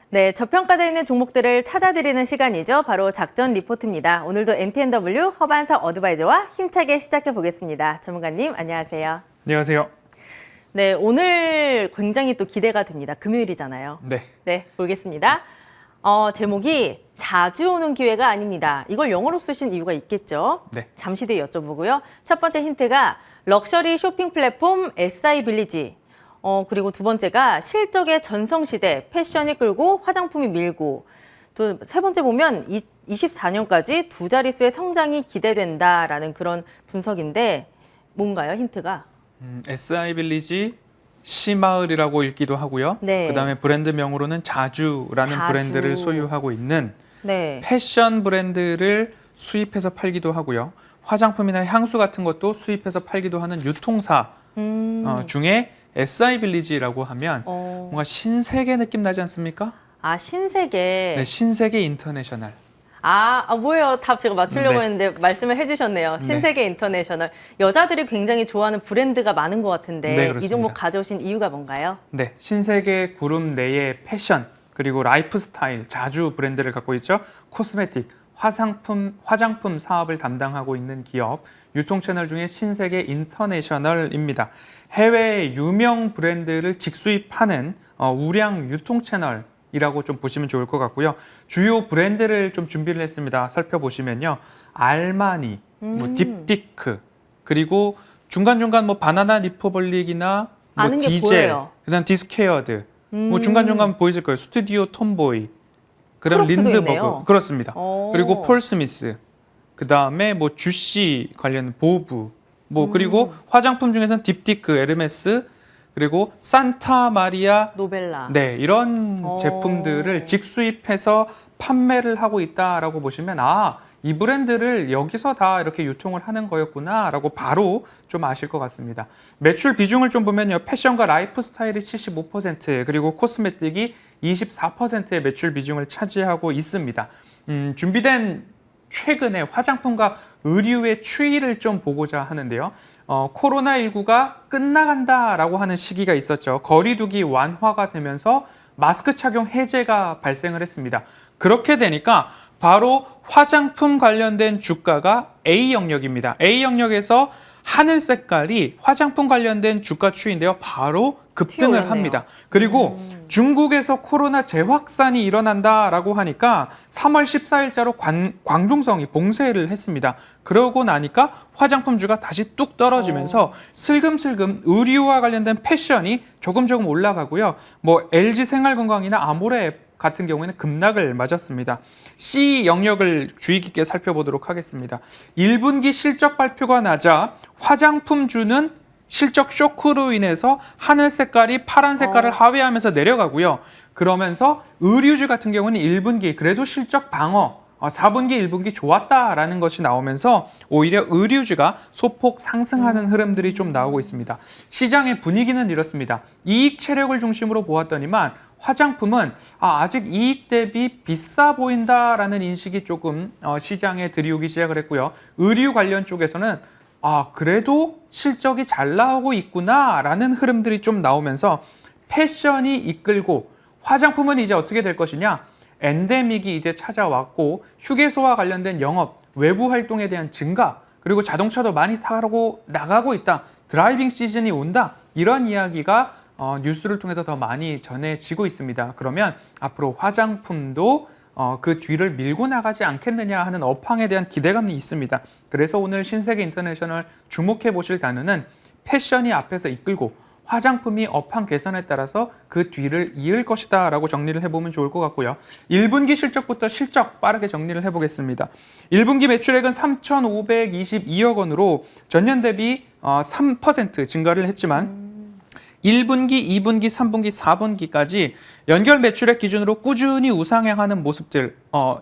네, 저평가되어 있는 종목들을 찾아드리는 시간이죠. 바로 작전 리포트입니다. 오늘도 MTNW 허반사 어드바이저와 힘차게 시작해 보겠습니다. 전문가님, 안녕하세요. 안녕하세요. 네, 오늘 굉장히 또 기대가 됩니다. 금요일이잖아요. 네, 보겠습니다. 제목이 자주 오는 기회가 아닙니다. 이걸 영어로 쓰신 이유가 있겠죠? 네. 잠시 뒤에 여쭤보고요. 첫 번째 힌트가 럭셔리 쇼핑 플랫폼 SI 빌리지. 그리고 두 번째가 실적의 전성시대, 패션이 끌고 화장품이 밀고. 또 세 번째 보면 24년까지 두 자릿수의 성장이 기대된다라는 그런 분석인데 뭔가요, 힌트가? SI 빌리지 시마을이라고 읽기도 하고요. 네. 그다음에 브랜드명으로는 자주라는 자주. 브랜드를 소유하고 있는 네. 패션 브랜드를 수입해서 팔기도 하고요. 화장품이나 향수 같은 것도 수입해서 팔기도 하는 유통사 중에 SI 빌리지라고 하면 뭔가 신세계 느낌 나지 않습니까? 아, 신세계. 네, 신세계 인터내셔널. 뭐예요? 답 제가 맞추려고 네. 했는데 말씀을 해주셨네요. 신세계 인터내셔널. 여자들이 굉장히 좋아하는 브랜드가 많은 것 같은데 네, 이 그렇습니다. 종목 가져오신 이유가 뭔가요? 네, 신세계 그룹 내의 패션 그리고 라이프 스타일 자주 브랜드를 갖고 있죠. 코스메틱, 화장품 사업을 담당하고 있는 기업 유통 채널 중에 신세계 인터내셔널입니다. 해외 유명 브랜드를 직수입하는 우량 유통 채널이라고 좀 보시면 좋을 것 같고요. 주요 브랜드를 좀 준비를 했습니다. 살펴보시면요. 알마니, 딥티크, 그리고 중간중간 바나나 리퍼블릭이나 아는 게 디젤, 보여요. 그다음 디스케어드, 중간중간 보이실 거예요. 스튜디오 톰보이, 그다음 크록스도 린드버그, 있네요. 그렇습니다. 오. 그리고 폴 스미스, 그다음에 주시 관련 보브, 그리고 화장품 중에서는 딥티크, 에르메스, 그리고 산타 마리아, 노벨라. 네, 이런 오. 제품들을 직수입해서 판매를 하고 있다라고 보시면 이 브랜드를 여기서 다 이렇게 유통을 하는 거였구나라고 바로 좀 아실 것 같습니다. 매출 비중을 좀 보면요. 패션과 라이프 스타일이 75%, 그리고 코스메틱이 24%의 매출 비중을 차지하고 있습니다. 준비된 최근에 화장품과 의류의 추이를 좀 보고자 하는데요. 코로나19가 끝나간다라고 하는 시기가 있었죠. 거리두기 완화가 되면서 마스크 착용 해제가 발생을 했습니다. 그렇게 되니까 바로 화장품 관련된 주가가 A 영역입니다. A 영역에서 하늘 색깔이 화장품 관련된 주가 추이인데요. 바로 급등을 튀어올랐네요. 합니다. 그리고 중국에서 코로나 재확산이 일어난다라고 하니까 3월 14일자로 광둥성이 봉쇄를 했습니다. 그러고 나니까 화장품주가 다시 뚝 떨어지면서 슬금슬금 의류와 관련된 패션이 조금 올라가고요. LG 생활건강이나 아모레 같은 경우에는 급락을 맞았습니다. C 영역을 주의 깊게 살펴보도록 하겠습니다. 1분기 실적 발표가 나자 화장품주는 실적 쇼크로 인해서 하늘 색깔이 파란 색깔을 하회하면서 내려가고요. 그러면서 의류주 같은 경우는 1분기 그래도 실적 방어, 4분기, 1분기 좋았다라는 것이 나오면서 오히려 의류주가 소폭 상승하는 흐름들이 좀 나오고 있습니다. 시장의 분위기는 이렇습니다. 이익 체력을 중심으로 보았더니만 화장품은 아직 이익 대비 비싸 보인다라는 인식이 조금 시장에 들이오기 시작을 했고요. 의류 관련 쪽에서는 그래도 실적이 잘 나오고 있구나라는 흐름들이 좀 나오면서 패션이 이끌고 화장품은 이제 어떻게 될 것이냐? 엔데믹이 이제 찾아왔고 휴게소와 관련된 영업, 외부 활동에 대한 증가, 그리고 자동차도 많이 타고 나가고 있다. 드라이빙 시즌이 온다. 이런 이야기가 뉴스를 통해서 더 많이 전해지고 있습니다. 그러면 앞으로 화장품도 그 뒤를 밀고 나가지 않겠느냐 하는 업황에 대한 기대감이 있습니다. 그래서 오늘 신세계 인터내셔널 주목해 보실 단어는 패션이 앞에서 이끌고 화장품이 업황 개선에 따라서 그 뒤를 이을 것이다 라고 정리를 해보면 좋을 것 같고요. 1분기 실적부터 실적 빠르게 정리를 해보겠습니다. 1분기 매출액은 3,522억 원으로 전년 대비 3% 증가를 했지만 1분기, 2분기, 3분기, 4분기까지 연결 매출액 기준으로 꾸준히 우상향하는 모습들,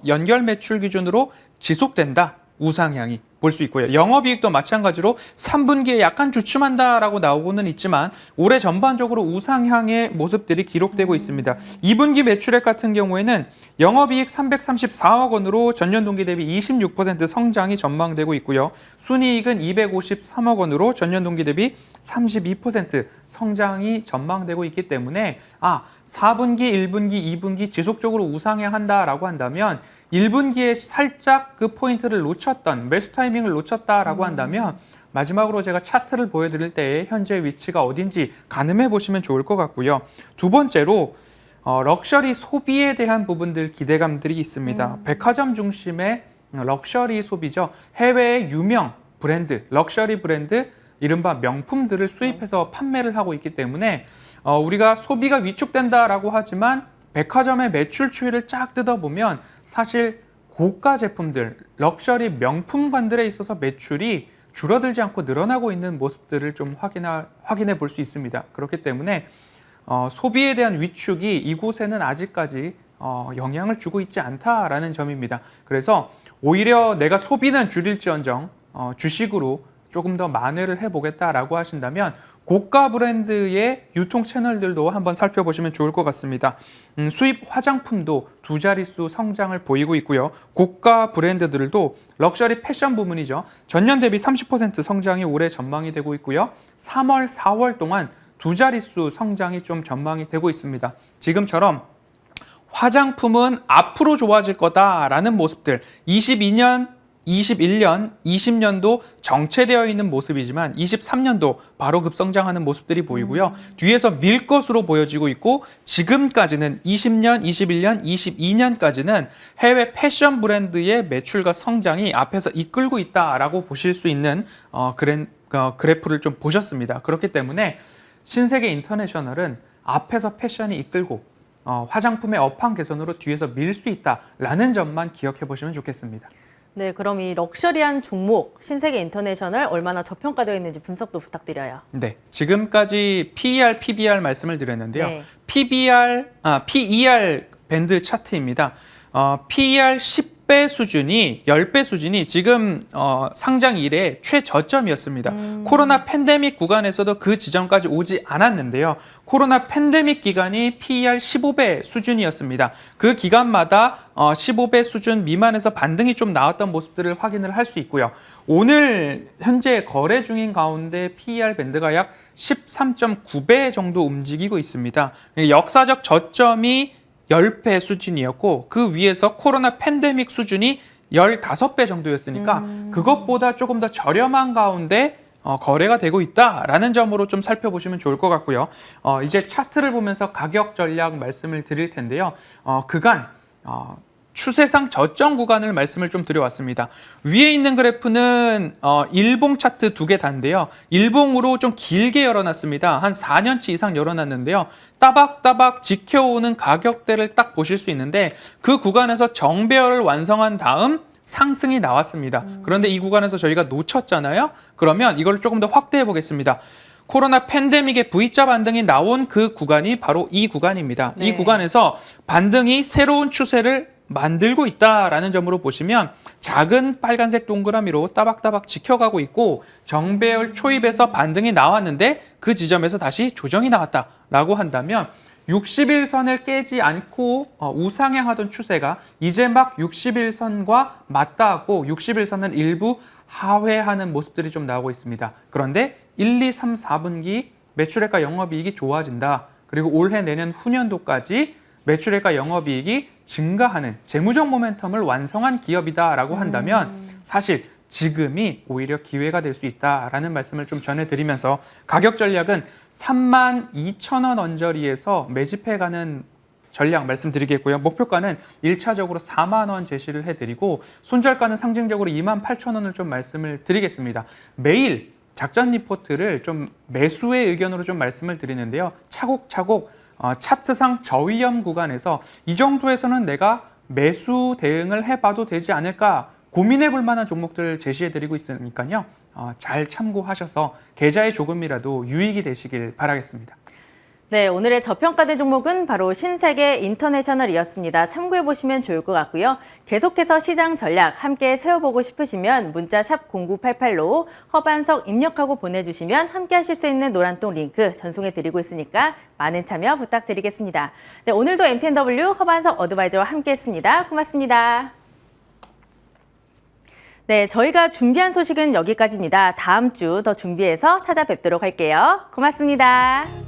연결 매출 기준으로 지속된다. 우상향이. 볼 수 있고요. 영업이익도 마찬가지로 3분기에 약간 주춤한다라고 나오고는 있지만 올해 전반적으로 우상향의 모습들이 기록되고 있습니다. 2분기 매출액 같은 경우에는 영업이익 334억 원으로 전년 동기 대비 26% 성장이 전망되고 있고요. 순이익은 253억 원으로 전년 동기 대비 32% 성장이 전망되고 있기 때문에 4분기, 1분기, 2분기 지속적으로 우상향한다라고 한다면 1분기에 살짝 그 포인트를 놓쳤던 매수 타이밍을 놓쳤다라고 한다면 마지막으로 제가 차트를 보여드릴 때의 현재 위치가 어딘지 가늠해 보시면 좋을 것 같고요. 두 번째로 럭셔리 소비에 대한 부분들 기대감들이 있습니다. 백화점 중심의 럭셔리 소비죠. 해외의 유명 브랜드, 럭셔리 브랜드, 이른바 명품들을 수입해서 판매를 하고 있기 때문에 우리가 소비가 위축된다라고 하지만 백화점의 매출 추이를 쫙 뜯어보면 사실 고가 제품들, 럭셔리 명품관들에 있어서 매출이 줄어들지 않고 늘어나고 있는 모습들을 좀 확인해 볼 수 있습니다. 그렇기 때문에 소비에 대한 위축이 이곳에는 아직까지 영향을 주고 있지 않다라는 점입니다. 그래서 오히려 내가 소비는 줄일지언정 주식으로 조금 더 만회를 해보겠다라고 하신다면 고가 브랜드의 유통 채널들도 한번 살펴보시면 좋을 것 같습니다. 수입 화장품도 두 자릿수 성장을 보이고 있고요. 고가 브랜드들도 럭셔리 패션 부문이죠. 전년 대비 30% 성장이 올해 전망이 되고 있고요. 3월, 4월 동안 두 자릿수 성장이 좀 전망이 되고 있습니다. 지금처럼 화장품은 앞으로 좋아질 거다라는 모습들, 22년, 21년, 20년도 정체되어 있는 모습이지만 23년도 바로 급성장하는 모습들이 보이고요. 뒤에서 밀 것으로 보여지고 있고 지금까지는 20년, 21년, 22년까지는 해외 패션 브랜드의 매출과 성장이 앞에서 이끌고 있다라고 보실 수 있는 그래프를 좀 보셨습니다. 그렇기 때문에 신세계 인터내셔널은 앞에서 패션이 이끌고 화장품의 업황 개선으로 뒤에서 밀 수 있다라는 점만 기억해 보시면 좋겠습니다. 네, 그럼 이 럭셔리한 종목 신세계 인터내셔널 얼마나 저평가되어 있는지 분석도 부탁드려요. 네, 지금까지 PER, PBR 말씀을 드렸는데요. 네. PER 밴드 차트입니다. PER 10배 수준이 10배 수준이 지금 상장 이래 최저점이었습니다. 코로나 팬데믹 구간에서도 그 지점까지 오지 않았는데요. 코로나 팬데믹 기간이 PER 15배 수준이었습니다. 그 기간마다 15배 수준 미만에서 반등이 좀 나왔던 모습들을 확인을 할 수 있고요. 오늘 현재 거래 중인 가운데 PER 밴드가 약 13.9배 정도 움직이고 있습니다. 역사적 저점이 10배 수준이었고 그 위에서 코로나 팬데믹 수준이 15배 정도였으니까 그것보다 조금 더 저렴한 가운데 거래가 되고 있다라는 점으로 좀 살펴보시면 좋을 것 같고요. 이제 차트를 보면서 가격 전략 말씀을 드릴 텐데요. 그간 추세상 저점 구간을 말씀을 좀 드려왔습니다. 위에 있는 그래프는 일봉 차트 두 개 단데요. 일봉으로 좀 길게 열어놨습니다. 한 4년치 이상 열어놨는데요. 따박따박 지켜오는 가격대를 딱 보실 수 있는데 그 구간에서 정배열을 완성한 다음 상승이 나왔습니다. 그런데 이 구간에서 저희가 놓쳤잖아요. 그러면 이걸 조금 더 확대해 보겠습니다. 코로나 팬데믹의 V자 반등이 나온 그 구간이 바로 이 구간입니다. 네. 이 구간에서 반등이 새로운 추세를 만들고 있다라는 점으로 보시면 작은 빨간색 동그라미로 따박따박 지켜가고 있고 정배열 초입에서 반등이 나왔는데 그 지점에서 다시 조정이 나왔다라고 한다면 60일선을 깨지 않고 우상향하던 추세가 이제 막 60일선과 맞닿았고 60일선은 일부 하회하는 모습들이 좀 나오고 있습니다. 그런데 1, 2, 3, 4분기 매출액과 영업이익이 좋아진다. 그리고 올해 내년 후년도까지 매출액과 영업이익이 증가하는 재무적 모멘텀을 완성한 기업이다라고 한다면 사실 지금이 오히려 기회가 될 수 있다라는 말씀을 좀 전해드리면서 가격 전략은 32,000원 언저리에서 매집해가는 전략 말씀드리겠고요. 목표가는 1차적으로 4만 원 제시를 해드리고 손절가는 상징적으로 28,000원을 좀 말씀을 드리겠습니다. 매일 작전 리포트를 좀 매수의 의견으로 좀 말씀을 드리는데요. 차곡차곡 차트상 저위험 구간에서 이 정도에서는 내가 매수 대응을 해봐도 되지 않을까 고민해 볼 만한 종목들을 제시해 드리고 있으니까요. 잘 참고하셔서 계좌에 조금이라도 유익이 되시길 바라겠습니다. 네, 오늘의 저평가된 종목은 바로 신세계 인터내셔널이었습니다. 참고해보시면 좋을 것 같고요. 계속해서 시장 전략 함께 세워보고 싶으시면 문자 샵 0988로 허반석 입력하고 보내주시면 함께 하실 수 있는 노란통 링크 전송해드리고 있으니까 많은 참여 부탁드리겠습니다. 네, 오늘도 MTNW 허반석 어드바이저와 함께했습니다. 고맙습니다. 네, 저희가 준비한 소식은 여기까지입니다. 다음 주 더 준비해서 찾아뵙도록 할게요. 고맙습니다.